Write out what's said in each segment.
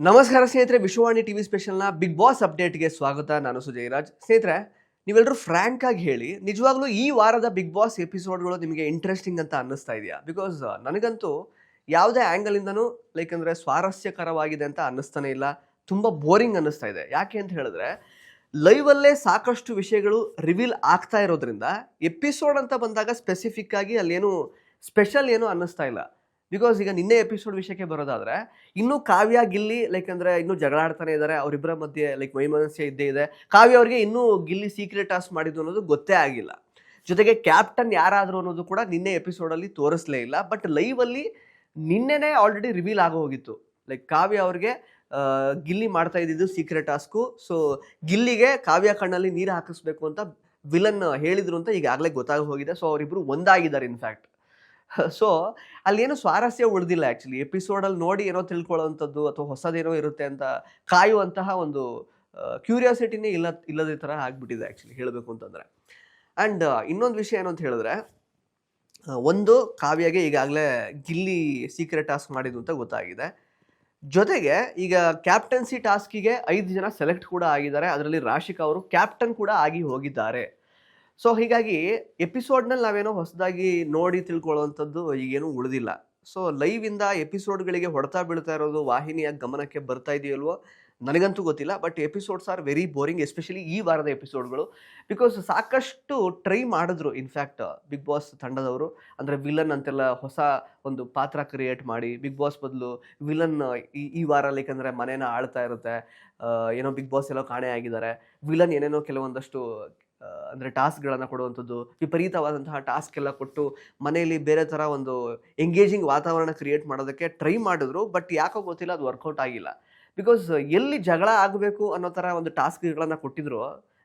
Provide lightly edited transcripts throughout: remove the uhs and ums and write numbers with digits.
ನಮಸ್ಕಾರ ಸ್ನೇಹಿತರೆ, Vishwavani TV ಸ್ಪೆಷಲ್ನ big boss ಅಪ್ಡೇಟ್ಗೆ ಸ್ವಾಗತ. ನಾನು ಸುಜಯ್ ರಾಜ್. ಸ್ನೇಹಿತರೆ, ನೀವೆಲ್ಲರೂ ಫ್ರ್ಯಾಂಕ್ ಆಗಿ ಹೇಳಿ, ನಿಜವಾಗ್ಲೂ ಈ ವಾರದ ಬಿಗ್ ಬಾಸ್ ಎಪಿಸೋಡ್ಗಳು ನಿಮಗೆ ಇಂಟ್ರೆಸ್ಟಿಂಗ್ ಅಂತ ಅನ್ನಿಸ್ತಾ ಇದೆಯಾ? ಬಿಕಾಸ್ ನನಗಂತೂ ಯಾವುದೇ ಆ್ಯಂಗಲಿಂದನೂ ಅಂದರೆ ಸ್ವಾರಸ್ಯಕರವಾಗಿದೆ ಅಂತ ಅನ್ನಿಸ್ತಾನೆ ಇಲ್ಲ. ತುಂಬ ಬೋರಿಂಗ್ ಅನ್ನಿಸ್ತಾ ಇದೆ. ಯಾಕೆ ಅಂತ ಹೇಳಿದ್ರೆ, ಲೈವಲ್ಲೇ ಸಾಕಷ್ಟು ವಿಷಯಗಳು ರಿವೀಲ್ ಆಗ್ತಾ ಇರೋದ್ರಿಂದ ಎಪಿಸೋಡ್ ಅಂತ ಬಂದಾಗ ಸ್ಪೆಸಿಫಿಕ್ ಆಗಿ ಅಲ್ಲೇನು ಸ್ಪೆಷಲ್ ಏನು ಅನ್ನಿಸ್ತಾ ಇಲ್ಲ. ಬಿಕಾಸ್ ಈಗ ನಿನ್ನೆ ಎಪಿಸೋಡ್ ವಿಷಯಕ್ಕೆ ಬರೋದಾದ್ರೆ, ಇನ್ನೂ ಕಾವ್ಯ ಗಿಲ್ಲಿ ಅಂದರೆ ಇನ್ನೂ ಜಗಳ ಆಡ್ತಾನೆ ಇದ್ದಾರೆ. ಅವರಿಬ್ಬರ ಮಧ್ಯೆ ವೈಮನಸ್ಯ ಇದ್ದೇ ಇದೆ. ಕಾವ್ಯ ಅವ್ರಿಗೆ ಇನ್ನೂ ಗಿಲ್ಲಿ ಸೀಕ್ರೆಟ್ ಟಾಸ್ಕ್ ಮಾಡಿದ್ದು ಅನ್ನೋದು ಗೊತ್ತೇ ಆಗಿಲ್ಲ. ಜೊತೆಗೆ ಕ್ಯಾಪ್ಟನ್ ಯಾರಾದರೂ ಅನ್ನೋದು ಕೂಡ ನಿನ್ನೆ ಎಪಿಸೋಡಲ್ಲಿ ತೋರಿಸ್ಲೇ ಇಲ್ಲ. ಬಟ್ ಲೈವಲ್ಲಿ ನಿನ್ನೆನೇ ಆಲ್ರೆಡಿ ರಿವೀಲ್ ಆಗೋ ಹೋಗಿತ್ತು. ಕಾವ್ಯ ಅವ್ರಿಗೆ ಗಿಲ್ಲಿ ಮಾಡ್ತಾ ಇದ್ದಿದ್ದು ಸೀಕ್ರೆಟ್ ಟಾಸ್ಕು. ಸೊ ಗಿಲ್ಲಿಗೆ ಕಾವ್ಯ ಕಣ್ಣಲ್ಲಿ ನೀರು ಹಾಕಿಸ್ಬೇಕು ಅಂತ ವಿಲನ್ ಹೇಳಿದ್ರು ಅಂತ ಈಗಾಗಲೇ ಗೊತ್ತಾಗಿ ಹೋಗಿದೆ. ಸೊ ಅವರಿಬ್ಬರು ಒಂದಾಗಿದ್ದಾರೆ ಇನ್ಫ್ಯಾಕ್ಟ್. ಸೊ ಅಲ್ಲೇನು ಸ್ವಾರಸ್ಯ ಉಳಿದಿಲ್ಲ. ಆ್ಯಕ್ಚುಲಿ ಎಪಿಸೋಡಲ್ಲಿ ನೋಡಿ ಏನೋ ತಿಳ್ಕೊಳ್ಳೋವಂಥದ್ದು ಅಥವಾ ಹೊಸದೇನೋ ಇರುತ್ತೆ ಅಂತ ಕಾಯುವಂತಹ ಒಂದು ಕ್ಯೂರಿಯಾಸಿಟಿನೇ ಇಲ್ಲದ ಥರ ಆಗಿಬಿಟ್ಟಿದೆ ಆ್ಯಕ್ಚುಲಿ ಹೇಳಬೇಕು ಅಂತಂದರೆ. ಆ್ಯಂಡ್ ಇನ್ನೊಂದು ವಿಷಯ ಏನು ಅಂತ ಹೇಳಿದ್ರೆ, ಒಂದು ಕಾವ್ಯಗೆ ಈಗಾಗಲೇ ಗಿಲ್ಲಿ ಸೀಕ್ರೆಟ್ ಟಾಸ್ಕ್ ಮಾಡಿದ್ದು ಅಂತ ಗೊತ್ತಾಗಿದೆ. ಜೊತೆಗೆ ಈಗ ಕ್ಯಾಪ್ಟನ್ಸಿ ಟಾಸ್ಕಿಗೆ 5 ಜನ ಸೆಲೆಕ್ಟ್ ಕೂಡ ಆಗಿದ್ದಾರೆ. ಅದರಲ್ಲಿ ರಾಶಿಕಾ ಅವರು ಕ್ಯಾಪ್ಟನ್ ಕೂಡ ಆಗಿ ಹೋಗಿದ್ದಾರೆ. ಸೊ ಹೀಗಾಗಿ ಎಪಿಸೋಡ್ನಲ್ಲಿ ನಾವೇನೋ ಹೊಸದಾಗಿ ನೋಡಿ ತಿಳ್ಕೊಳ್ಳುವಂಥದ್ದು ಈಗೇನು ಉಳಿದಿಲ್ಲ. ಸೊ ಲೈವಿಂದ ಎಪಿಸೋಡ್ಗಳಿಗೆ ಹೊಡೆತ ಬೀಳ್ತಾ ಇರೋದು ವಾಹಿನಿಯ ಗಮನಕ್ಕೆ ಬರ್ತಾ ಇದೆಯಲ್ವೋ ನನಗಂತೂ ಗೊತ್ತಿಲ್ಲ. But episodes are very boring, especially ಈ ವಾರದ ಎಪಿಸೋಡ್ಗಳು. ಬಿಕಾಸ್ ಸಾಕಷ್ಟು ಟ್ರೈ ಮಾಡಿದ್ರು ಇನ್ಫ್ಯಾಕ್ಟ್ ಬಿಗ್ ಬಾಸ್ ತಂಡದವರು. ಅಂದರೆ ವಿಲನ್ ಅಂತೆಲ್ಲ ಹೊಸ ಒಂದು ಪಾತ್ರ ಕ್ರಿಯೇಟ್ ಮಾಡಿ ಬಿಗ್ ಬಾಸ್ ಬದಲು ವಿಲನ್ ಈ ವಾರ ಅಂದರೆ ಮನೇನ ಆಳ್ತಾ ಇರುತ್ತೆ. ಏನೋ ಬಿಗ್ ಬಾಸ್ ಎಲ್ಲೋ ಕಾಣೆ ಆಗಿದ್ದಾರೆ. ವಿಲನ್ ಏನೇನೋ ಕೆಲವೊಂದಷ್ಟು ಅಂದರೆ ಟಾಸ್ಕ್ಗಳನ್ನು ಕೊಡುವಂಥದ್ದು, ವಿಪರೀತವಾದಂತಹ ಟಾಸ್ಕ್ ಎಲ್ಲ ಕೊಟ್ಟು ಮನೆಯಲ್ಲಿ ಬೇರೆ ಥರ ಒಂದು ಎಂಗೇಜಿಂಗ್ ವಾತಾವರಣ ಕ್ರಿಯೇಟ್ ಮಾಡೋದಕ್ಕೆ ಟ್ರೈ ಮಾಡಿದ್ರು. ಬಟ್ ಯಾಕೋ ಗೊತ್ತಿಲ್ಲ, ಅದು ವರ್ಕೌಟ್ ಆಗಿಲ್ಲ. ಬಿಕಾಸ್ ಎಲ್ಲಿ ಜಗಳ ಆಗಬೇಕು ಅನ್ನೋ ಥರ ಒಂದು ಟಾಸ್ಕ್ಗಳನ್ನು ಕೊಟ್ಟಿದ್ರು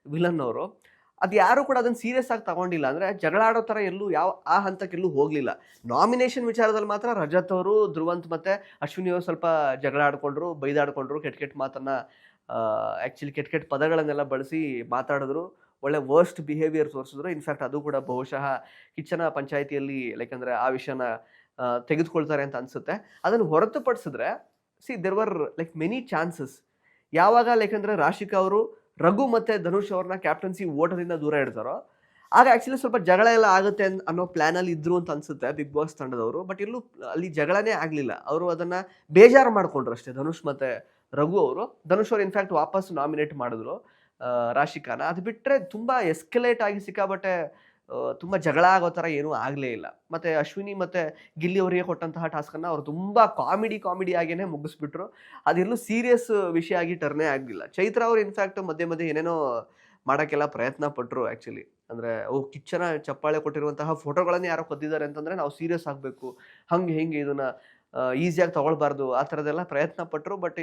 ವಿಲನ್ ಅವರು, ಅದು ಯಾರೂ ಕೂಡ ಅದನ್ನು ಸೀರಿಯಸ್ ಆಗಿ ತಗೊಂಡಿಲ್ಲ. ಅಂದರೆ ಜಗಳ ಆಡೋ ಥರ ಎಲ್ಲೂ ಆ ಹಂತಕ್ಕೆಲ್ಲೂ ಹೋಗಲಿಲ್ಲ. ನಾಮಿನೇಷನ್ ವಿಚಾರದಲ್ಲಿ ಮಾತ್ರ ರಜತ್ ಅವರು, ಧ್ರುವಂತ್ ಮತ್ತು ಅಶ್ವಿನಿ ಅವರು ಸ್ವಲ್ಪ ಜಗಳ ಆಡಿಕೊಂಡ್ರು, ಬೈದಾಡಿಕೊಂಡ್ರು, ಕೆಟ್ಟ ಮಾತನ್ನು ಆ್ಯಕ್ಚುಲಿ ಕೆಟ್ಟ ಪದಗಳನ್ನೆಲ್ಲ ಬಳಸಿ ಮಾತಾಡಿದ್ರು. ಒಳ್ಳೆ ವರ್ಸ್ಟ್ ಬಿಹೇವಿಯರ್ ತೋರಿಸಿದ್ರು. ಇನ್ಫ್ಯಾಕ್ಟ್ ಅದು ಕೂಡ ಬಹುಶಃ ಕಿಚ್ಚನ ಪಂಚಾಯಿತಿಯಲ್ಲಿ ಅಂದರೆ ಆ ವಿಷಯನ ತೆಗೆದುಕೊಳ್ತಾರೆ ಅಂತ ಅನಿಸುತ್ತೆ. ಅದನ್ನು ಹೊರತುಪಡಿಸಿದ್ರೆ ದೇರ್ ವರ್ ಮೆನಿ ಚಾನ್ಸಸ್. ಯಾವಾಗ ಅಂದರೆ ರಾಶಿಕಾ ಅವರು ರಘು ಮತ್ತು ಧನುಷ್ ಅವ್ರನ್ನ ಕ್ಯಾಪ್ಟನ್ಸಿ ಓಟದಿಂದ ದೂರ ಇಡ್ತಾರೋ ಆಗ ಆ್ಯಕ್ಚುಲಿ ಸ್ವಲ್ಪ ಜಗಳ ಎಲ್ಲ ಆಗುತ್ತೆ ಅನ್ನೋ ಪ್ಲ್ಯಾನಲ್ಲಿ ಇದ್ರು ಅಂತ ಅನಿಸುತ್ತೆ ಬಿಗ್ ಬಾಸ್ ತಂಡದವರು. ಬಟ್ ಎಲ್ಲೂ ಅಲ್ಲಿ ಜಗಳನೇ ಆಗಲಿಲ್ಲ. ಅವರು ಅದನ್ನು ಬೇಜಾರು ಮಾಡಿಕೊಂಡ್ರು ಅಷ್ಟೇ ಧನುಷ್ ಮತ್ತು ರಘು ಅವರು. ಧನುಷ್ ಅವರು ಇನ್ಫ್ಯಾಕ್ಟ್ ವಾಪಸ್ ನಾಮಿನೇಟ್ ಮಾಡಿದ್ರು ರಾಶಿಕಾನ. ಅದು ಬಿಟ್ಟರೆ ತುಂಬ ಎಸ್ಕಲೇಟ್ ಆಗಿ ಸಿಕ್ಕಾಬಟ್ಟೆ ತುಂಬ ಜಗಳ ಆಗೋ ಥರ ಏನೂ ಆಗಲೇ ಇಲ್ಲ. ಮತ್ತು ಅಶ್ವಿನಿ ಮತ್ತು ಗಿಲ್ಲಿ ಅವರಿಗೆ ಕೊಟ್ಟಂತಹ ಟಾಸ್ಕನ್ನು ಅವರು ತುಂಬ ಕಾಮಿಡಿ ಆಗೇ ಮುಗಿಸ್ಬಿಟ್ರು. ಅದೆಲ್ಲೂ ಸೀರಿಯಸ್ ವಿಷಯ ಆಗಿ ಟರ್ನೇ ಆಗಲಿಲ್ಲ. ಚೈತ್ರ ಅವರು ಇನ್ಫ್ಯಾಕ್ಟ್ ಮಧ್ಯೆ ಏನೇನೋ ಮಾಡೋಕ್ಕೆಲ್ಲ ಪ್ರಯತ್ನ ಪಟ್ಟರು ಆ್ಯಕ್ಚುಲಿ. ಅಂದರೆ ಕಿಚ್ಚನ ಚಪ್ಪಾಳೆ ಕೊಟ್ಟಿರುವಂತಹ ಫೋಟೋಗಳನ್ನೇ ಯಾರೋ ಕೊದ್ದಿದ್ದಾರೆ ಅಂತಂದರೆ ನಾವು ಸೀರಿಯಸ್ ಆಗಬೇಕು, ಹಿಂಗೆ ಇದನ್ನು ಈಸಿಯಾಗಿ ತೊಗೊಳ್ಬಾರ್ದು, ಆ ಥರದ್ದೆಲ್ಲ ಪ್ರಯತ್ನ ಪಟ್ಟರು. ಬಟ್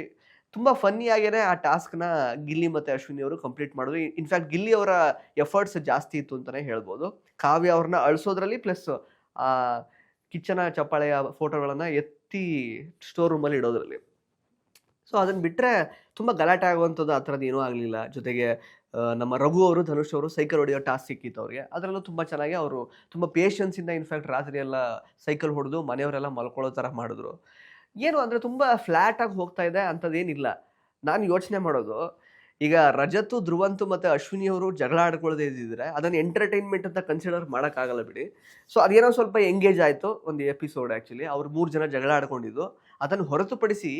ತುಂಬ ಫನ್ನಿಯಾಗೇ ಆ ಟಾಸ್ಕ್ನ ಗಿಲ್ಲಿ ಮತ್ತು ಅಶ್ವಿನಿ ಅವರು ಕಂಪ್ಲೀಟ್ ಮಾಡಿದ್ರು. ಇನ್ಫ್ಯಾಕ್ಟ್ ಗಿಲ್ಲಿ ಅವರ ಎಫರ್ಟ್ಸ್ ಜಾಸ್ತಿ ಇತ್ತು ಅಂತಲೇ ಹೇಳ್ಬೋದು. ಕಾವ್ಯ ಅವ್ರನ್ನ ಅಳಿಸೋದ್ರಲ್ಲಿ ಪ್ಲಸ್ ಆ ಕಿಚ್ಚನ ಚಪ್ಪಾಳೆಯ ಫೋಟೋಗಳನ್ನು ಎತ್ತಿ ಸ್ಟೋರ್ ರೂಮಲ್ಲಿ ಇಡೋದ್ರಲ್ಲಿ. ಸೊ ಅದನ್ನು ಬಿಟ್ಟರೆ ತುಂಬ ಗಲಾಟೆ ಆಗುವಂಥದ್ದು ಆ ಥರದ್ದು ಏನೂ ಆಗಲಿಲ್ಲ. ಜೊತೆಗೆ ನಮ್ಮ ರಘು ಅವರು, ಧನುಷ್ ಅವರು ಸೈಕಲ್ ಹೊಡೆಯೋ ಟಾಸ್ಕ್ ಸಿಕ್ಕಿತ್ತು ಅವ್ರಿಗೆ. ಅದರಲ್ಲೂ ತುಂಬ ಚೆನ್ನಾಗಿ ಅವರು ತುಂಬ ಪೇಷನ್ಸಿಂದ ಇನ್ಫ್ಯಾಕ್ಟ್ ರಾತ್ರಿ ಎಲ್ಲ ಸೈಕಲ್ ಹೊಡೆದು ಮನೆಯವರೆಲ್ಲ ಮಲ್ಕೊಳ್ಳೋ ಥರ ಮಾಡಿದ್ರು. ಏನು ಅಂದರೆ ತುಂಬ ಫ್ಲ್ಯಾಟಾಗಿ ಹೋಗ್ತಾ ಇದೆ ಅಂಥದ್ದೇನಿಲ್ಲ. ನಾನು ಯೋಚನೆ ಮಾಡೋದು, ಈಗ ರಜತ್, ಧ್ರುವಂತ್ ಮತ್ತು ಅಶ್ವಿನಿ ಅವರು ಜಗಳ ಆಡ್ಕೊಳ್ಳೋದೇ ಇದ್ದಿದ್ರೆ ಅದನ್ನು ಎಂಟರ್ಟೈನ್ಮೆಂಟ್ ಅಂತ ಕನ್ಸಿಡರ್ ಮಾಡೋಕ್ಕಾಗಲ್ಲ ಬಿಡಿ. ಸೊ ಅದೇನೋ ಸ್ವಲ್ಪ ಎಂಗೇಜ್ ಆಯಿತು ಒಂದು ಎಪಿಸೋಡ್. ಆ್ಯಕ್ಚುಲಿ ಅವ್ರು 3 ಜನ ಜಗಳ ಆಡ್ಕೊಂಡಿದ್ದು. ಅದನ್ನು ಹೊರತುಪಡಿಸಿ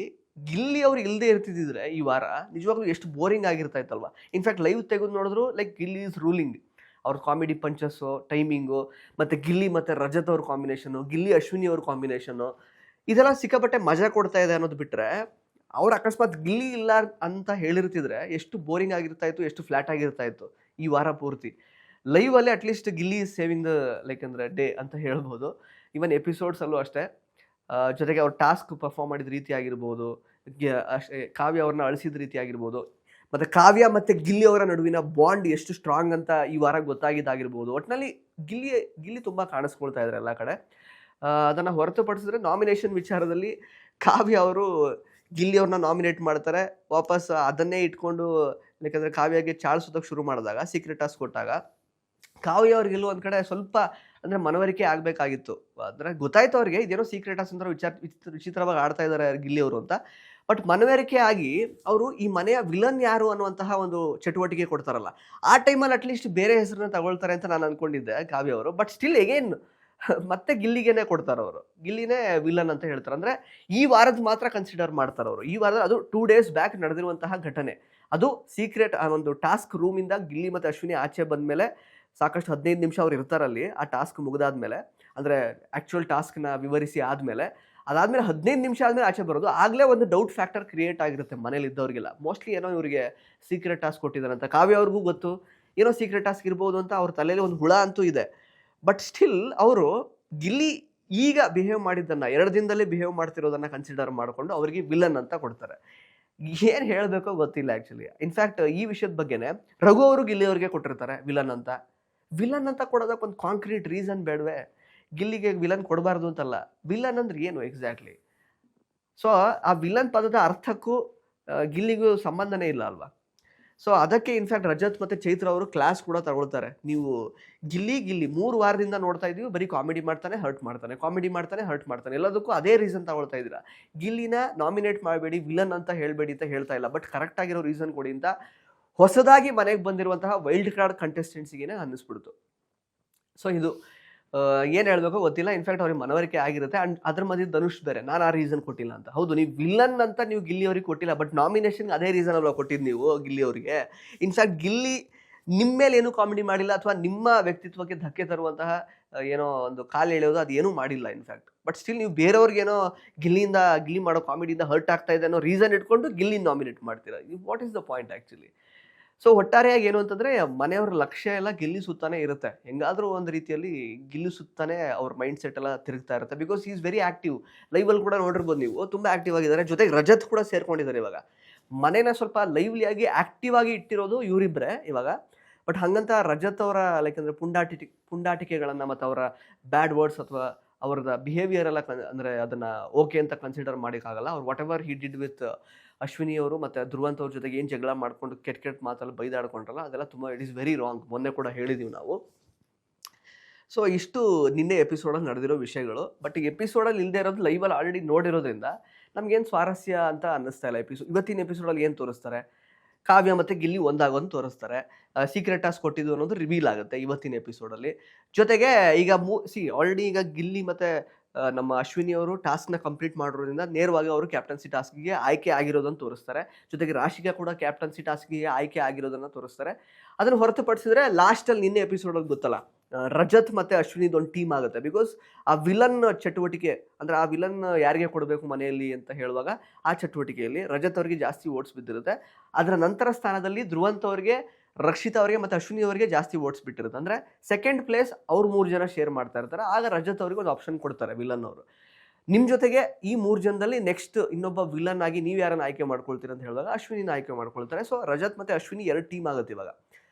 ಗಿಲ್ಲಿ ಅವ್ರು ಇಲ್ಲದೆ ಇರ್ತಿದ್ದಿದ್ರೆ ಈ ವಾರ ನಿಜವಾಗ್ಲೂ ಎಷ್ಟು ಬೋರಿಂಗ್ ಆಗಿರ್ತಾ ಇತ್ತಲ್ವ. ಇನ್ಫ್ಯಾಕ್ಟ್ ಲೈವ್ ತೆಗೆದು ನೋಡಿದ್ರು ಗಿಲ್ಲಿ ಈಸ್ ರೂಲಿಂಗ್. ಅವ್ರ ಕಾಮಿಡಿ ಪಂಚಸ್ಸು, ಟೈಮಿಂಗು, ಮತ್ತು ಗಿಲ್ಲಿ ಮತ್ತು ರಜತ್ ಅವ್ರ ಕಾಂಬಿನೇಷನು, ಗಿಲ್ಲಿ ಅಶ್ವಿನಿ ಅವ್ರ ಕಾಂಬಿನೇಷನ್ನು, ಇದೆಲ್ಲ ಸಿಕ್ಕಾಪಟ್ಟೆ ಮಜಾ ಕೊಡ್ತಾ ಇದೆ ಅನ್ನೋದು ಬಿಟ್ಟರೆ, ಅವ್ರು ಅಕಸ್ಮಾತ್ ಗಿಲ್ಲಿ ಇಲ್ಲ ಅಂತ ಹೇಳಿರ್ತಿದ್ರೆ ಎಷ್ಟು ಬೋರಿಂಗ್ ಆಗಿರ್ತಾ ಇತ್ತು, ಎಷ್ಟು ಫ್ಲ್ಯಾಟ್ ಆಗಿರ್ತಾ ಇತ್ತು ಈ ವಾರ ಪೂರ್ತಿ. ಲೈವಲ್ಲಿ at least Gilli is saving the ಅಂದರೆ ಡೇ ಅಂತ ಹೇಳ್ಬೋದು. ಈವನ್ ಎಪಿಸೋಡ್ಸಲ್ಲೂ ಅಷ್ಟೇ. ಜೊತೆಗೆ ಅವ್ರು ಟಾಸ್ಕ್ ಪರ್ಫಾರ್ಮ್ ಮಾಡಿದ ರೀತಿ ಆಗಿರ್ಬೋದು, ಅಷ್ಟೇ ಕಾವ್ಯ ಅವ್ರನ್ನ ಅಳಿಸಿದ ರೀತಿ ಆಗಿರ್ಬೋದು, ಮತ್ತು ಕಾವ್ಯ ಮತ್ತು ಗಿಲ್ಲಿ ಅವರ ನಡುವಿನ ಬಾಂಡ್ ಎಷ್ಟು ಸ್ಟ್ರಾಂಗ್ ಅಂತ ಈ ವಾರ ಗೊತ್ತಾಗಿದ್ದಾಗಿರ್ಬೋದು. ಒಟ್ಟಿನಲ್ಲಿ ಗಿಲ್ಲಿ ತುಂಬ ಕಾಣಿಸ್ಕೊಳ್ತಾ ಇದ್ದಾರೆ ಎಲ್ಲ ಕಡೆ. ಅದನ್ನು ಹೊರತುಪಡಿಸಿದ್ರೆ ನಾಮಿನೇಷನ್ ವಿಚಾರದಲ್ಲಿ ಕಾವ್ಯ ಅವರು ಗಿಲ್ಲಿ ಅವ್ರನ್ನ ನಾಮಿನೇಟ್ ಮಾಡ್ತಾರೆ. ವಾಪಸ್ ಅದನ್ನೇ ಇಟ್ಕೊಂಡು ಯಾಕಂದರೆ ಕಾವ್ಯಗೆ ಚಾಳಿಸೋದಕ್ಕೆ ಶುರು ಮಾಡಿದಾಗ, ಸೀಕ್ರೆಟ್ ಟಾಸ್ಕ್ ಕೊಟ್ಟಾಗ ಕಾವ್ಯ ಅವ್ರಿಗೆಲ್ಲೂ ಒಂದು ಕಡೆ ಸ್ವಲ್ಪ ಅಂದರೆ ಮನವರಿಕೆ ಆಗಬೇಕಾಗಿತ್ತು. ಅಂದರೆ ಗೊತ್ತಾಯ್ತು ಅವ್ರಿಗೆ ಇದೇನೋ ಸೀಕ್ರೆಟ್ ಟಾಸ್ಕ್ ಅಂದ್ರೆ ವಿಚಿತ್ರವಾಗಿ ಆಡ್ತಾ ಇದ್ದಾರೆ ಗಿಲ್ಲಿ ಅವರು ಅಂತ. ಬಟ್ ಮನವರಿಕೆ ಆಗಿ ಅವರು ಈ ಮನೆಯ ವಿಲನ್ ಯಾರು ಅನ್ನುವಂತಹ ಒಂದು ಚಟುವಟಿಕೆ ಕೊಡ್ತಾರಲ್ಲ, ಆ ಟೈಮಲ್ಲಿ ಅಟ್ಲೀಸ್ಟ್ ಬೇರೆ ಹೆಸರನ್ನ ತಗೊಳ್ತಾರೆ ಅಂತ ನಾನು ಅನ್ಕೊಂಡಿದ್ದೆ ಕಾವ್ಯ ಅವರು. ಬಟ್ ಸ್ಟಿಲ್ ಎಗೇನ್ ಮತ್ತೆ ಗಿಲ್ಲಿಗೆನೆ ಕೊಡ್ತಾರೆ ಅವರು. ಗಿಲ್ಲಿನೇ ವಿಲನ್ ಅಂತ ಹೇಳ್ತಾರೆ. ಅಂದ್ರೆ ಈ ವಾರದ ಮಾತ್ರ ಕನ್ಸಿಡರ್ ಮಾಡ್ತಾರೆ ಅವರು. ಈ ವಾರದ ಅದು 2 days ಬ್ಯಾಕ್ ನಡೆದಿರುವಂತಹ ಘಟನೆ. ಅದು ಸೀಕ್ರೆಟ್ ಒಂದು ಟಾಸ್ಕ್ ರೂಮಿಂದ ಗಿಲ್ಲಿ ಮತ್ತು ಅಶ್ವಿನಿ ಆಚೆ ಬಂದಮೇಲೆ ಸಾಕಷ್ಟು 15 ನಿಮಿಷ ಅವ್ರು ಇರ್ತಾರಲ್ಲಿ ಆ ಟಾಸ್ಕ್ ಮುಗಿದಾದ್ಮೇಲೆ, ಅಂದರೆ ಆ್ಯಕ್ಚುಯಲ್ ಟಾಸ್ಕ್ನ ವಿವರಿಸಿ ಆದಮೇಲೆ, ಅದಾದಮೇಲೆ 15 ನಿಮಿಷ ಆದಮೇಲೆ ಆಚೆ ಬರೋದು. ಆಗಲೇ ಒಂದು ಡೌಟ್ ಫ್ಯಾಕ್ಟರ್ ಕ್ರಿಯೇಟ್ ಆಗಿರುತ್ತೆ ಮನೇಲಿ ಇದ್ದವ್ರಿಗೆಲ್ಲ. ಮೋಸ್ಟ್ಲಿ ಏನೋ ಇವರಿಗೆ ಸೀಕ್ರೆಟ್ ಟಾಸ್ಕ್ ಕೊಟ್ಟಿದ್ದಾರೆ ಅಂತ. ಕಾವ್ಯ ಅವ್ರಿಗೂ ಗೊತ್ತು ಏನೋ ಸೀಕ್ರೆಟ್ ಟಾಸ್ಕ್ ಇರ್ಬೋದು ಅಂತ. ಅವ್ರ ತಲೆಯಲ್ಲಿ ಒಂದು ಹುಳ ಅಂತೂ ಇದೆ. ಬಟ್ ಸ್ಟಿಲ್ ಅವರು ಗಿಲ್ಲಿ ಈಗ ಬಿಹೇವ್ ಮಾಡಿದ್ದನ್ನು, 2 ದಿನದಲ್ಲಿ ಬಿಹೇವ್ ಮಾಡ್ತಿರೋದನ್ನು ಕನ್ಸಿಡರ್ ಮಾಡಿಕೊಂಡು ಅವರಿಗೆ ವಿಲನ್ ಅಂತ ಕೊಡ್ತಾರೆ. ಏನು ಹೇಳಬೇಕೋ ಗೊತ್ತಿಲ್ಲ ಆ್ಯಕ್ಚುಲಿ. ಇನ್ಫ್ಯಾಕ್ಟ್ ಈ ವಿಷಯದ ಬಗ್ಗೆನೇ ರಘು ಅವರು ಗಿಲ್ಲಿ ಅವ್ರಿಗೆ ಕೊಟ್ಟಿರ್ತಾರೆ ವಿಲನ್ ಅಂತ. ವಿಲನ್ ಅಂತ ಕೊಡೋದಕ್ಕೆ ಒಂದು ಕಾಂಕ್ರೀಟ್ ರೀಸನ್ ಬೇಡವೇ? ಗಿಲ್ಲಿಗೆ ವಿಲನ್ ಕೊಡಬಾರ್ದು ಅಂತಲ್ಲ. ವಿಲನ್ ಅಂದ್ರೆ ಏನು ಎಕ್ಸಾಕ್ಟ್ಲಿ? ಸೊ ಆ ವಿಲನ್ ಪದದ ಅರ್ಥಕ್ಕೂ ಗಿಲ್ಲಿಗೂ ಸಂಬಂಧನೇ ಇಲ್ಲ ಅಲ್ವಾ? ಸೊ ಅದಕ್ಕೆ ಇನ್ಫ್ಯಾಕ್ಟ್ ರಜತ್ ಮತ್ತು ಚೈತ್ರ ಅವರು ಕ್ಲಾಸ್ ಕೂಡ ತಗೊಳ್ತಾರೆ. ನೀವು ಗಿಲ್ಲಿ 3 ವಾರದಿಂದ ನೋಡ್ತಾ ಇದ್ದೀವಿ, ಬರೀ ಕಾಮಿಡಿ ಮಾಡ್ತಾನೆ, ಹರ್ಟ್ ಮಾಡ್ತಾನೆ, ಕಾಮಿಡಿ ಮಾಡ್ತಾನೆ, ಹರ್ಟ್ ಮಾಡ್ತಾನೆ, ಎಲ್ಲದಕ್ಕೂ ಅದೇ ರೀಸನ್ ತಗೊಳ್ತಾ ಇದ್ದೀರಾ. ಗಿಲ್ಲಿನ ನಾಮಿನೇಟ್ ಮಾಡಬೇಡಿ, ವಿಲನ್ ಅಂತ ಹೇಳಬೇಡಿ ಅಂತ ಹೇಳ್ತಾ ಇಲ್ಲ, ಬಟ್ ಕರೆಕ್ಟ್ ಆಗಿರೋ ರೀಸನ್ ಕೊಡಿ ಅಂತ ಹೊಸದಾಗಿ ಮನೆಗೆ ಬಂದಿರುವಂತಹ ವೈಲ್ಡ್ ಕಾರ್ಡ್ ಕಂಟೆಸ್ಟೆಂಟ್ಸಿಗೆ ಅನ್ನಿಸ್ಬಿಡ್ತು. ಸೊ ಇದು ಏನು ಹೇಳಬೇಕೋ ಗೊತ್ತಿಲ್ಲ. ಇನ್ಫ್ಯಾಕ್ಟ್ ಅವ್ರಿಗೆ ಮನವರಿಕೆ ಆಗಿರುತ್ತೆ. ಆ್ಯಂಡ್ ಅದ್ರ ಮಧ್ಯೆ ಧನುಷ್ ಬೇರೆ, ನಾನು ಆ ರೀಸನ್ ಕೊಟ್ಟಿಲ್ಲ ಅಂತ. ಹೌದು, ನೀವು ವಿಲನ್ ಅಂತ ನೀವು ಗಿಲ್ಲಿ ಅವ್ರಿಗೆ ಕೊಟ್ಟಿಲ್ಲ, ಬಟ್ ನಾಮಿನೇಷನ್ಗೆ ಅದೇ ರೀಸನ್ ಅಲ್ವಾ ಕೊಟ್ಟಿದ್ದು ನೀವು ಗಿಲ್ಲಿ ಅವರಿಗೆ. ಇನ್ಫ್ಯಾಕ್ಟ್ ಗಿಲ್ಲಿ ನಿಮ್ಮ ಮೇಲೆ ಏನೂ ಕಾಮಿಡಿ ಮಾಡಿಲ್ಲ, ಅಥವಾ ನಿಮ್ಮ ವ್ಯಕ್ತಿತ್ವಕ್ಕೆ ಧಕ್ಕೆ ತರುವಂತಹ ಏನೋ ಒಂದು ಕಾಲು ಎಳೆಯೋದು ಅದೇನೂ ಮಾಡಿಲ್ಲ ಇನ್ಫ್ಯಾಕ್ಟ್. ಬಟ್ ಸ್ಟಿಲ್ ನೀವು ಬೇರೆಯವ್ರಿಗೇನೋ ಗಿಲ್ಲಿ ಮಾಡೋ ಕಾಮಿಡಿಯಿಂದ ಹರ್ಟ್ ಆಗ್ತಾ ಇದೆ ಅನ್ನೋ ರೀಸನ್ ಇಟ್ಕೊಂಡು ಗಿಲ್ಲಿ ನಾಮಿನೇಟ್ ಮಾಡ್ತೀರಾ. What is the point actually? So ಒಟ್ಟಾರೆಯಾಗಿ ಏನು ಅಂತಂದರೆ, ಮನೆಯವ್ರ ಲಕ್ಷ್ಯ ಎಲ್ಲ ಗಿಲ್ಲಿ ಸುತ್ತಾನೆ ಇರುತ್ತೆ. ಹೆಂಗಾದರೂ ಒಂದು ರೀತಿಯಲ್ಲಿ ಗಿಲ್ಲಿ ಸುತ್ತಾನೆ ಅವ್ರ ಮೈಂಡ್ ಸೆಟ್ ಎಲ್ಲ ತಿರುಗ್ತಾ ಇರುತ್ತೆ. Because is very active. ಲೈವಲ್ಲಿ ಕೂಡ ನೋಡಿರ್ಬೋದು ನೀವು, ತುಂಬ ಆ್ಯಕ್ಟಿವ್ ಆಗಿದ್ದಾರೆ. ಜೊತೆಗೆ ರಜತ್ ಕೂಡ ಸೇರ್ಕೊಂಡಿದ್ದಾರೆ ಇವಾಗ. ಮನೇನ ಸ್ವಲ್ಪ ಲೈವ್ಲಿಯಾಗಿ ಆ್ಯಕ್ಟಿವ್ ಆಗಿ ಇಟ್ಟಿರೋದು ಇವರಿಬ್ಬರೇ ಇವಾಗ. ಬಟ್ ಹಾಗಂತ ರಜತ್ ಅವರ ಲೈಕ್ ಅಂದರೆ ಪುಂಡಾಟಿಕೆಗಳನ್ನು ಮತ್ತು ಅವರ ಬ್ಯಾಡ್ ವರ್ಡ್ಸ್ ಅಥವಾ ಅವ್ರದ ಬಿಹೇವಿಯರ್ ಎಲ್ಲ ಅಂದರೆ ಅದನ್ನು ಓಕೆ ಅಂತ ಕನ್ಸಿಡರ್ ಮಾಡೋಕ್ಕಾಗಲ್ಲ. ಅವ್ರು what ever he did with Ashwini ಅವರು ಮತ್ತು ಧ್ರುವಂತ್ ಅವ್ರ ಜೊತೆಗೆ ಏನು ಜಗಳ ಮಾಡಿಕೊಂಡು ಕೆಟ್ಟ ಮಾತಲ್ಲಿ ಬೈದಾಡ್ಕೊಂಡ್ರಲ್ಲ, ಅದೆಲ್ಲ ತುಂಬ ಇಟ್ ಈಸ್ ವೆರಿ ರಾಂಗ್. ಮೊನ್ನೆ ಕೂಡ ಹೇಳಿದ್ದೀವಿ ನಾವು. ಸೊ ಇಷ್ಟು ನಿನ್ನೆ ಎಪಿಸೋಡಲ್ಲಿ ನಡೆದಿರೋ ವಿಷಯಗಳು. ಬಟ್ ಈ ಎಪಿಸೋಡಲ್ಲಿ ಇಲ್ಲದೆ ಇರೋದು ಲೈವಲ್ಲಿ ಆಲ್ರೆಡಿ ನೋಡಿರೋದ್ರಿಂದ ನಮಗೇನು ಸ್ವಾರಸ್ಯ ಅಂತ ಅನ್ನಿಸ್ತಾ ಇಲ್ಲ. ಇವತ್ತಿನ ಎಪಿಸೋಡಲ್ಲಿ ಏನು ತೋರಿಸ್ತಾರೆ, ಕಾವ್ಯ ಮತ್ತು ಗಿಲ್ಲಿ ಒಂದಾಗೋದು ತೋರಿಸ್ತಾರೆ. ಸೀಕ್ರೆಟ್ ಟಾಸ್ಕ್ ಕೊಟ್ಟಿದ್ದು ಅನ್ನೋದು ರಿವೀಲ್ ಆಗುತ್ತೆ ಇವತ್ತಿನ ಎಪಿಸೋಡಲ್ಲಿ. ಜೊತೆಗೆ ಈಗ ಆಲ್ರೆಡಿ ಈಗ ಗಿಲ್ಲಿ ಮತ್ತು ನಮ್ಮ ಅಶ್ವಿನಿ ಅವರು ಟಾಸ್ಕ್ನ ಕಂಪ್ಲೀಟ್ ಮಾಡೋದ್ರಿಂದ ನೇರವಾಗಿ ಅವರು ಕ್ಯಾಪ್ಟನ್ಸಿ ಟಾಸ್ಕ್ಗೆ ಆಯ್ಕೆ ಆಗಿರೋದನ್ನು ತೋರಿಸ್ತಾರೆ. ಜೊತೆಗೆ ರಾಶಿಕಾ ಕೂಡ ಕ್ಯಾಪ್ಟನ್ಸಿ ಟಾಸ್ಕ್ಗೆ ಆಯ್ಕೆ ಆಗಿರೋದನ್ನು ತೋರಿಸ್ತಾರೆ. ಅದನ್ನು ಹೊರತುಪಡಿಸಿದ್ರೆ ಲಾಸ್ಟಲ್ಲಿ ನಿನ್ನೆ ಎಪಿಸೋಡಲ್ಲಿ ಗೊತ್ತಲ್ಲ, ರಜತ್ ಮತ್ತು ಅಶ್ವಿನಿದು ಒಂದು ಟೀಮ್ ಆಗುತ್ತೆ. ಬಿಕಾಸ್ ಆ ವಿಲನ್ ಚಟುವಟಿಕೆ, ಅಂದರೆ ಆ ವಿಲನ್ ಯಾರಿಗೆ ಕೊಡಬೇಕು ಮನೆಯಲ್ಲಿ ಅಂತ ಹೇಳುವಾಗ ಆ ಚಟುವಟಿಕೆಯಲ್ಲಿ ರಜತ್ ಅವರಿಗೆ ಜಾಸ್ತಿ ಓಟ್ಸ್ ಬಿದ್ದಿರುತ್ತೆ. ಅದರ ನಂತರ ಸ್ಥಾನದಲ್ಲಿ ಧ್ರುವಂತ್ ಅವರಿಗೆ, ರಕ್ಷಿತಾ ಅವರಿಗೆ ಮತ್ತು ಅಶ್ವಿನಿ ಅವರಿಗೆ ಜಾಸ್ತಿ ಓಟ್ಸ್ ಬಿಟ್ಟಿರುತ್ತೆ. ಅಂದರೆ ಸೆಕೆಂಡ್ ಪ್ಲೇಸ್ ಅವ್ರು 3 ಜನ ಶೇರ್ ಮಾಡ್ತಾ ಇರ್ತಾರೆ. ಆಗ ರಜತ್ ಅವರಿಗೆ ಒಂದು ಆಪ್ಷನ್ ಕೊಡ್ತಾರೆ ವಿಲನ್ ಅವರು. ನಿಮ್ಮ ಜೊತೆಗೆ ಈ 3 ಜನದಲ್ಲಿ ನೆಕ್ಸ್ಟ್ ಇನ್ನೊಬ್ಬ ವಿಲನ್ ಆಗಿ ನೀವು ಯಾರನ್ನು ಆಯ್ಕೆ ಮಾಡ್ಕೊಳ್ತೀರ ಅಂತ ಹೇಳಿದಾಗ ಅಶ್ವಿನಿನ ಆಯ್ಕೆ ಮಾಡ್ಕೊಳ್ತಾರೆ. ಸೊ ರಜತ್ ಮತ್ತು ಅಶ್ವಿನಿ 2 ಟೀಮ್ ಆಗುತ್ತೆ ಇವಾಗ.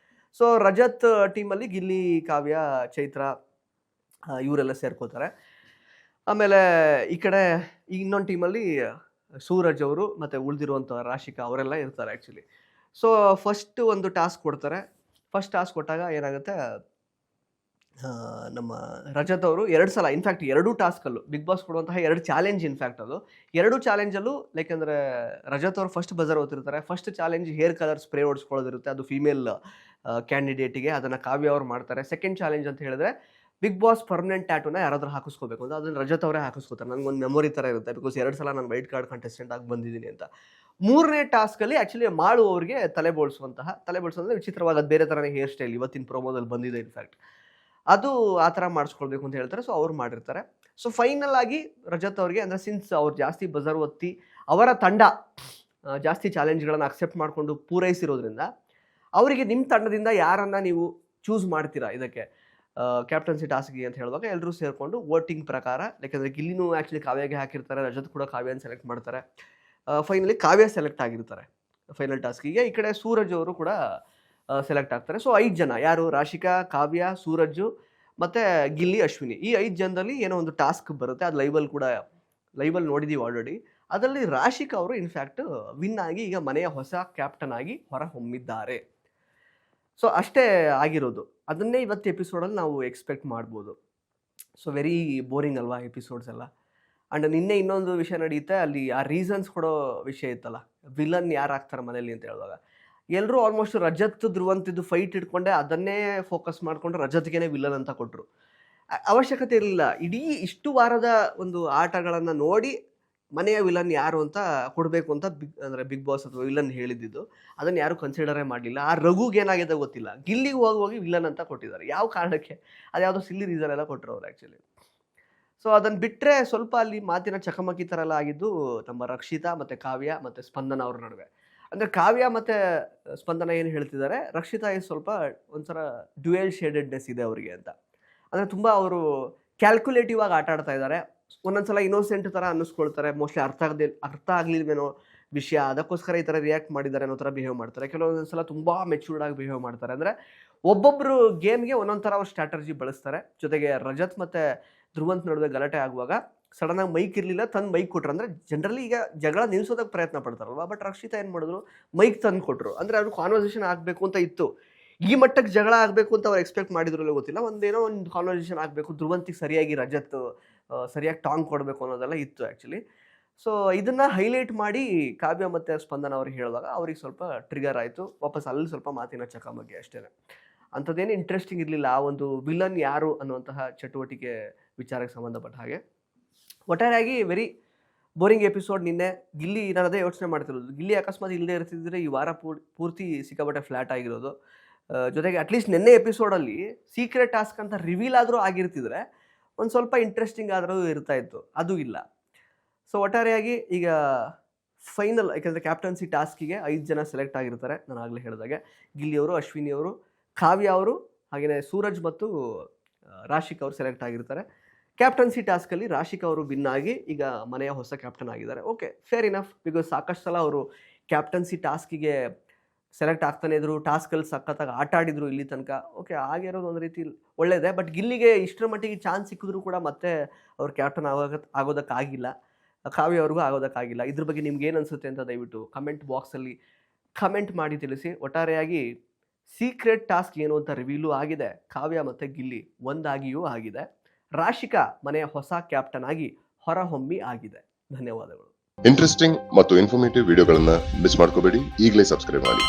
ಸೊ ರಜತ್ ಟೀಮಲ್ಲಿ ಗಿಲ್ಲಿ, ಕಾವ್ಯ, ಚೈತ್ರ ಇವರೆಲ್ಲ ಸೇರ್ಕೋತಾರೆ. ಆಮೇಲೆ ಈ ಕಡೆ ಇನ್ನೊಂದು ಟೀಮಲ್ಲಿ ಸೂರಜ್ ಅವರು ಮತ್ತು ಉಳಿದಿರುವಂಥ ರಾಶಿಕಾ ಅವರೆಲ್ಲ ಇರ್ತಾರೆ ಆ್ಯಕ್ಚುಲಿ. ಸೊ ಫಸ್ಟ್ ಒಂದು ಟಾಸ್ಕ್ ಕೊಡ್ತಾರೆ. ಫಸ್ಟ್ ಟಾಸ್ಕ್ ಕೊಟ್ಟಾಗ ಏನಾಗುತ್ತೆ, ನಮ್ಮ ರಜತ್ ಅವರು 2 ಸಲ, ಇನ್ಫ್ಯಾಕ್ಟ್ 2 ಟಾಸ್ಕಲ್ಲೂ ಬಿಗ್ ಬಾಸ್ ಕೊಡುವಂತಹ 2 ಚಾಲೆಂಜ್, ಇನ್ಫ್ಯಾಕ್ಟ್ ಅದು 2 ಚಾಲೆಂಜಲ್ಲೂ ಲೈಕ್ ಅಂದರೆ ರಜತ್ ಅವರು ಫಸ್ಟ್ ಬಜರ್ ಓದ್ತಿರ್ತಾರೆ. First challenge hair colour spray ಹೊಡ್ಸ್ಕೊಳ್ಳೋದಿರುತ್ತೆ, ಅದು ಫೀಮೇಲ್ ಕ್ಯಾಂಡಿಡೇಟಿಗೆ. ಅದನ್ನು ಕಾವ್ಯ ಅವ್ರು ಮಾಡ್ತಾರೆ. ಸೆಕೆಂಡ್ ಚಾಲೆಂಜ್ ಅಂತ ಹೇಳಿದ್ರೆ ಬಿಗ್ ಬಾಸ್ ಪರ್ಮನೆಂಟ್ ಟ್ಯಾಟೂನ ಯಾರಾದರೂ ಹಾಕಿಸ್ಕೋಬೇಕು ಅಂತ, ಅದನ್ನು ರಜತ್ ಅವರೇ ಹಾಕಿಸ್ಕೋತಾರೆ. ನನಗೊಂದು ಮೆಮೊರಿ ಥರ ಇರುತ್ತೆ, ಬಿಕಾಸ್ 2 ಸಲ ನಾನು ವೈಲ್ಡ್ ಕಾರ್ಡ್ ಕಂಟೆಸ್ಟೆಂಟ್ ಆಗಿ ಬಂದಿದ್ದೀನಿ ಅಂತ. 3ನೇ ಟಾಸ್ಕಲ್ಲಿ ಆ್ಯಕ್ಚುಲಿ ಮಾಳು ಅವರಿಗೆ ತಲೆ ಬೋಳ್ಸೋದಂದರೆ ವಿಚಿತ್ರವಾಗಿ ಅದು ಬೇರೆ ಥರನೇ ಹೇರ್ ಸ್ಟೈಲ್ ಇವತ್ತಿನ ಪ್ರೋಮೋದಲ್ಲಿ ಬಂದಿದೆ ಇನ್ಫ್ಯಾಕ್ಟ್. ಅದು ಆ ಥರ ಮಾಡಿಸ್ಕೊಳ್ಬೇಕು ಅಂತ ಹೇಳ್ತಾರೆ. ಸೊ ಅವ್ರು ಮಾಡಿರ್ತಾರೆ. ಸೊ ಫೈನಲ್ ಆಗಿ ರಜತ್ ಅವ್ರಿಗೆ, ಅಂದರೆ ಸಿನ್ಸ್ ಅವ್ರು ಜಾಸ್ತಿ ಬಜರ್ ಒತ್ತಿ ಅವರ ತಂಡ ಜಾಸ್ತಿ ಚಾಲೆಂಜ್ಗಳನ್ನು ಅಕ್ಸೆಪ್ಟ್ ಮಾಡಿಕೊಂಡು ಪೂರೈಸಿರೋದ್ರಿಂದ ಅವರಿಗೆ ನಿಮ್ಮ ತಂಡದಿಂದ ಯಾರನ್ನು ನೀವು ಚೂಸ್ ಮಾಡ್ತೀರಾ ಇದಕ್ಕೆ ಕ್ಯಾಪ್ಟನ್ಸಿ ಟಾಸ್ಕ್ಗೆ ಅಂತ ಹೇಳುವಾಗ ಎಲ್ಲರೂ ಸೇರಿಕೊಂಡು ವೋಟಿಂಗ್ ಪ್ರಕಾರ, ಯಾಕೆಂದರೆ ಗಿಲ್ಲಿನೂ ಆ್ಯಕ್ಚುಲಿ ಕಾವ್ಯಗೆ ಹಾಕಿರ್ತಾರೆ, ರಜತ್ ಕೂಡ ಕಾವ್ಯನ ಸೆಲೆಕ್ಟ್ ಮಾಡ್ತಾರೆ. ಫೈನಲಿ ಕಾವ್ಯ ಸೆಲೆಕ್ಟ್ ಆಗಿರ್ತಾರೆ ಫೈನಲ್ ಟಾಸ್ಕಿಗೆ. ಈ ಕಡೆ ಸೂರಜ್ ಅವರು ಕೂಡ ಸೆಲೆಕ್ಟ್ ಆಗ್ತಾರೆ. ಸೊ 5 ಜನ ಯಾರು, ರಾಶಿಕಾ, ಕಾವ್ಯ, ಸೂರಜ್ ಮತ್ತು ಗಿಲ್ಲಿ, ಅಶ್ವಿನಿ, ಈ 5 ಜನದಲ್ಲಿ ಏನೋ ಒಂದು ಟಾಸ್ಕ್ ಬರುತ್ತೆ. ಅದು ಲೈವಲ್ಲಿ ನೋಡಿದ್ದೀವಿ ಆಲ್ರೆಡಿ. ಅದರಲ್ಲಿ ರಾಶಿಕಾ ಅವರು ಇನ್ಫ್ಯಾಕ್ಟ್ ವಿನ್ ಆಗಿ ಈಗ ಮನೆಯ ಹೊಸ ಕ್ಯಾಪ್ಟನ್ ಆಗಿ ಹೊರ ಹೊಮ್ಮಿದ್ದಾರೆ. ಸೊ ಅಷ್ಟೇ ಆಗಿರೋದು. ಅದನ್ನೇ ಇವತ್ತು ಎಪಿಸೋಡಲ್ಲಿ ನಾವು ಎಕ್ಸ್ಪೆಕ್ಟ್ ಮಾಡ್ಬೋದು. ಸೊ ವೆರಿ ಬೋರಿಂಗ್ ಅಲ್ವಾ ಎಪಿಸೋಡ್ಸ್ ಎಲ್ಲ. ಅಂಡ್ ನಿನ್ನೆ ಇನ್ನೊಂದು ವಿಷಯ ನಡೆಯುತ್ತೆ, ಅಲ್ಲಿ ಆ ರೀಸನ್ಸ್ ಕೊಡೋ ವಿಷಯ ಇತ್ತಲ್ಲ, ವಿಲನ್ ಯಾರು ಆಗ್ತಾರೆ ಮನೇಲಿ ಅಂತ ಹೇಳುವಾಗ ಎಲ್ಲರೂ ಆಲ್ಮೋಸ್ಟ್ ರಜತ್ ಧ್ರುವಂತಿದ್ದು ಫೈಟ್ ಇಟ್ಕೊಂಡೆ ಅದನ್ನೇ ಫೋಕಸ್ ಮಾಡಿಕೊಂಡು ರಜತ್ಗೆನೇ ವಿಲನ್ ಅಂತ ಕೊಟ್ಟರು. ಅವಶ್ಯಕತೆ ಇರಲಿಲ್ಲ. ಇಡೀ ಇಷ್ಟು ವಾರದ ಒಂದು ಆಟಗಳನ್ನು ನೋಡಿ ಮನೆಯ ವಿಲನ್ ಯಾರು ಅಂತ ಕೊಡಬೇಕು ಅಂತ ಬಿಗ್ ಬಾಸ್ ಅಥವಾ ವಿಲನ್ ಹೇಳಿದ್ದು, ಅದನ್ನು ಯಾರು ಕನ್ಸಿಡರೇ ಮಾಡಲಿಲ್ಲ. ಆ ರಘುಗೆ ಏನಾಗಿದೆ ಗೊತ್ತಿಲ್ಲ, ಗಿಲ್ಲಿಗೆ ಹೋಗಿ ವಿಲನ್ ಅಂತ ಕೊಟ್ಟಿದ್ದಾರೆ. ಯಾವ ಕಾರಣಕ್ಕೆ? ಅದು ಯಾವುದೋ ಸಿಲ್ಲಿ ರೀಸನ್ ಎಲ್ಲ ಕೊಟ್ಟರು ಅವ್ರು ಆ್ಯಕ್ಚುಲಿ. ಸೊ ಅದನ್ನು ಬಿಟ್ಟರೆ ಸ್ವಲ್ಪ ಅಲ್ಲಿ ಮಾತಿನ ಚಕಮಕಿ ಥರ ಎಲ್ಲ ಆಗಿದ್ದು ನಮ್ಮ ರಕ್ಷಿತಾ ಮತ್ತು ಕಾವ್ಯ ಮತ್ತು ಸ್ಪಂದನ ಅವ್ರ ನಡುವೆ. ಅಂದರೆ ಕಾವ್ಯ ಮತ್ತು ಸ್ಪಂದನ ಏನು ಹೇಳ್ತಿದ್ದಾರೆ, ರಕ್ಷಿತಾ ಸ್ವಲ್ಪ ಒಂಥರ ಡ್ಯುಯಲ್ ಶೇಡೆಡ್ನೆಸ್ ಇದೆ ಅವರಿಗೆ ಅಂತ. ಅಂದರೆ ತುಂಬ ಅವರು ಕ್ಯಾಲ್ಕುಲೇಟಿವ್ ಆಗಿ ಆಟ ಆಡ್ತಾ ಇದ್ದಾರೆ. ಒಂದೊಂದ್ಸಲ ಇನ್ನೋಸೆಂಟ್ ಥರ ಅನ್ನಿಸ್ಕೊಳ್ತಾರೆ, ಮೋಸ್ಟ್ಲಿ ಅರ್ಥ ಆಗಲಿಲ್ವೇನೋ ವಿಷಯ, ಅದಕ್ಕೋಸ್ಕರ ಈ ಥರ ರಿಯಾಕ್ಟ್ ಮಾಡಿದ್ದಾರೆ ಅನ್ನೋ ಥರ ಬಿಹೇವ್ ಮಾಡ್ತಾರೆ. ಕೆಲವೊಂದೊಂದ್ಸಲ ತುಂಬ ಮೆಚ್ಯೂರ್ಡ್ ಆಗಿ ಬಿಹೇವ್ ಮಾಡ್ತಾರೆ. ಅಂದರೆ ಒಬ್ಬೊಬ್ಬರು ಗೇಮ್ಗೆ ಒಂದೊಂದು ಥರ ಅವ್ರು ಸ್ಟ್ರಾಟರ್ಜಿ ಬಳಸ್ತಾರೆ. ಜೊತೆಗೆ ರಜತ್ ಮತ್ತು ಧ್ರುವಂತ್ ನಡುವೆ ಗಲಾಟೆ ಆಗುವಾಗ ಸಡನ್ನಾಗಿ ಮೈಕ್ ಇರಲಿಲ್ಲ, ತಂದು ಮೈಕ್ ಕೊಟ್ಟರು. ಅಂದರೆ ಜನರಲಿ ಈಗ ಜಗಳ ನಿಲ್ಲಿಸೋದಕ್ಕೆ ಪ್ರಯತ್ನ ಪಡ್ತಾರಲ್ವ, ಬಟ್ ರಕ್ಷಿತಾ ಏನು ಮಾಡಿದ್ರು, ಮೈಕ್ ತಂದು ಕೊಟ್ಟರು. ಅಂದರೆ ಅವ್ರು ಕಾನ್ವರ್ಸೇಷನ್ ಆಗಬೇಕು ಅಂತ ಇತ್ತು. ಈ ಮಟ್ಟಕ್ಕೆ ಜಗಳ ಆಗಬೇಕು ಅಂತ ಅವ್ರು ಎಕ್ಸ್ಪೆಕ್ಟ್ ಮಾಡಿದ್ರಲ್ಲೂ ಗೊತ್ತಿಲ್ಲ. ಒಂದು ಕಾನ್ವರ್ಸೇಷನ್ ಆಗಬೇಕು, ಧ್ರುವಂತಿಗೆ ಸರಿಯಾಗಿ ರಜತ್ ಸರಿಯಾಗಿ ಟಾಂಗ್ ಕೊಡಬೇಕು ಅನ್ನೋದೆಲ್ಲ ಇತ್ತು ಆ್ಯಕ್ಚುಲಿ. ಸೊ ಇದನ್ನು ಹೈಲೈಟ್ ಮಾಡಿ ಕಾವ್ಯ ಮತ್ತು ಸ್ಪಂದನ ಅವ್ರಿಗೆ ಹೇಳುವಾಗ ಅವ್ರಿಗೆ ಸ್ವಲ್ಪ ಟ್ರಿಗರ್ ಆಯಿತು. ವಾಪಸ್ ಅಲ್ಲಿ ಸ್ವಲ್ಪ ಮಾತಿನ ಚಕಮಕಿ ಅಷ್ಟೇ. ಅಂಥದ್ದೇನು ಇಂಟ್ರೆಸ್ಟಿಂಗ್ ಇರಲಿಲ್ಲ ಆ ಒಂದು ವಿಲನ್ ಯಾರು ಅನ್ನುವಂತಹ ಚಟುವಟಿಕೆ ವಿಚಾರಕ್ಕೆ ಸಂಬಂಧಪಟ್ಟ ಹಾಗೆ. ಒಟ್ಟಾರೆಯಾಗಿ ವೆರಿ ಬೋರಿಂಗ್ ಎಪಿಸೋಡ್. ನಿನ್ನೆ ಗಿಲ್ಲಿ, ನಾನು ಅದೇ ಯೋಚನೆ ಮಾಡ್ತಿರೋದು, ಗಿಲ್ಲಿ ಅಕಸ್ಮಾತ್ ಇಲ್ಲದೆ ಇರ್ತಿದ್ರೆ ಈ ವಾರ ಪೂರ್ತಿ ಸಿಕ್ಕಾಪಟ್ಟೆ ಫ್ಲ್ಯಾಟ್ ಆಗಿರೋದು. ಜೊತೆಗೆ ಅಟ್ಲೀಸ್ಟ್ ನಿನ್ನೆ ಎಪಿಸೋಡಲ್ಲಿ ಸೀಕ್ರೆಟ್ ಟಾಸ್ಕ್ ಅಂತ ರಿವೀಲ್ ಆದರೂ ಆಗಿರ್ತಿದ್ರೆ ಒಂದು ಸ್ವಲ್ಪ ಇಂಟ್ರೆಸ್ಟಿಂಗ್ ಆದರೂ ಇರ್ತಾ ಇತ್ತು, ಅದು ಇಲ್ಲ. ಸೊ ಒಟ್ಟಾರೆಯಾಗಿ ಈಗ ಫೈನಲ್, ಯಾಕೆಂದರೆ ಕ್ಯಾಪ್ಟನ್ಸಿ ಟಾಸ್ಕಿಗೆ 5 ಜನ ಸೆಲೆಕ್ಟ್ ಆಗಿರ್ತಾರೆ. ನಾನು ಆಗಲೇ ಹೇಳಿದಾಗೆ ಗಿಲ್ಲಿಯವರು, ಅಶ್ವಿನಿ ಅವರು, ಕಾವ್ಯ ಅವರು, ಹಾಗೆಯೇ ಸೂರಜ್ ಮತ್ತು ರಾಶಿಕ್ ಅವರು ಸೆಲೆಕ್ಟ್ ಆಗಿರ್ತಾರೆ. ಕ್ಯಾಪ್ಟನ್ಸಿ ಟಾಸ್ಕಲ್ಲಿ ರಾಶಿಕ್ ಅವರು ವಿನ್ ಆಗಿ ಈಗ ಮನೆಯ ಹೊಸ ಕ್ಯಾಪ್ಟನ್ ಆಗಿದ್ದಾರೆ. Okay, fair enough. ಬಿಕಾಸ್ ಸಾಕಷ್ಟು ಸಲ ಅವರು ಕ್ಯಾಪ್ಟನ್ಸಿ ಟಾಸ್ಕಿಗೆ ಸೆಲೆಕ್ಟ್ ಆಗ್ತಾನೆ ಇದ್ರು, ಟಾಸ್ಕಲ್ಲಿ ಸಖತ್ತಾಗಿ ಆಟ ಆಡಿದ್ರು ಇಲ್ಲಿ ತನಕ. ಓಕೆ, ಆಗಿರೋದು ಒಂದು ರೀತಿ ಒಳ್ಳೆಯದೇ. ಬಟ್ ಗಿಲ್ಲಿಗೆ ಇಷ್ಟರ ಮಟ್ಟಿಗೆ ಚಾನ್ಸ್ ಸಿಕ್ಕಿದ್ರು ಕೂಡ ಮತ್ತೆ ಅವ್ರು ಕ್ಯಾಪ್ಟನ್ ಆಗೋದಕ್ಕಾಗಿಲ್ಲ. ಕಾವ್ಯ ಅವ್ರಿಗೂ ಆಗೋದಕ್ಕಾಗಿಲ್ಲ. ಇದ್ರ ಬಗ್ಗೆ ನಿಮ್ಗೆ ಏನು ಅನಿಸುತ್ತೆ ಅಂತ ದಯವಿಟ್ಟು ಕಮೆಂಟ್ ಬಾಕ್ಸಲ್ಲಿ ಕಮೆಂಟ್ ಮಾಡಿ ತಿಳಿಸಿ. ಒಟ್ಟಾರೆಯಾಗಿ ಸೀಕ್ರೆಟ್ ಟಾಸ್ಕ್ ಏನು ಅಂತ ರಿವೀಲು ಆಗಿದೆ. ಕಾವ್ಯ ಮತ್ತು ಗಿಲ್ಲಿ ಒಂದಾಗಿಯೂ ಆಗಿದೆ. ರಾಶಿಕಾ ಮನೆಯ ಹೊಸ ಕ್ಯಾಪ್ಟನ್ ಆಗಿ ಹೊರಹೊಮ್ಮಿ ಆಗಿದೆ. ಧನ್ಯವಾದಗಳು. ಇಂಟ್ರೆಸ್ಟಿಂಗ್ ಮತ್ತು ಇನ್ಫಾರ್ಮೇಟಿವ್ ವಿಡಿಯೋಗಳನ್ನ ಮಿಸ್ ಮಾಡ್ಕೋಬೇಡಿ. ಈಗಲೇ ಸಬ್ಸ್ಕ್ರೈಬ್ ಮಾಡಿ.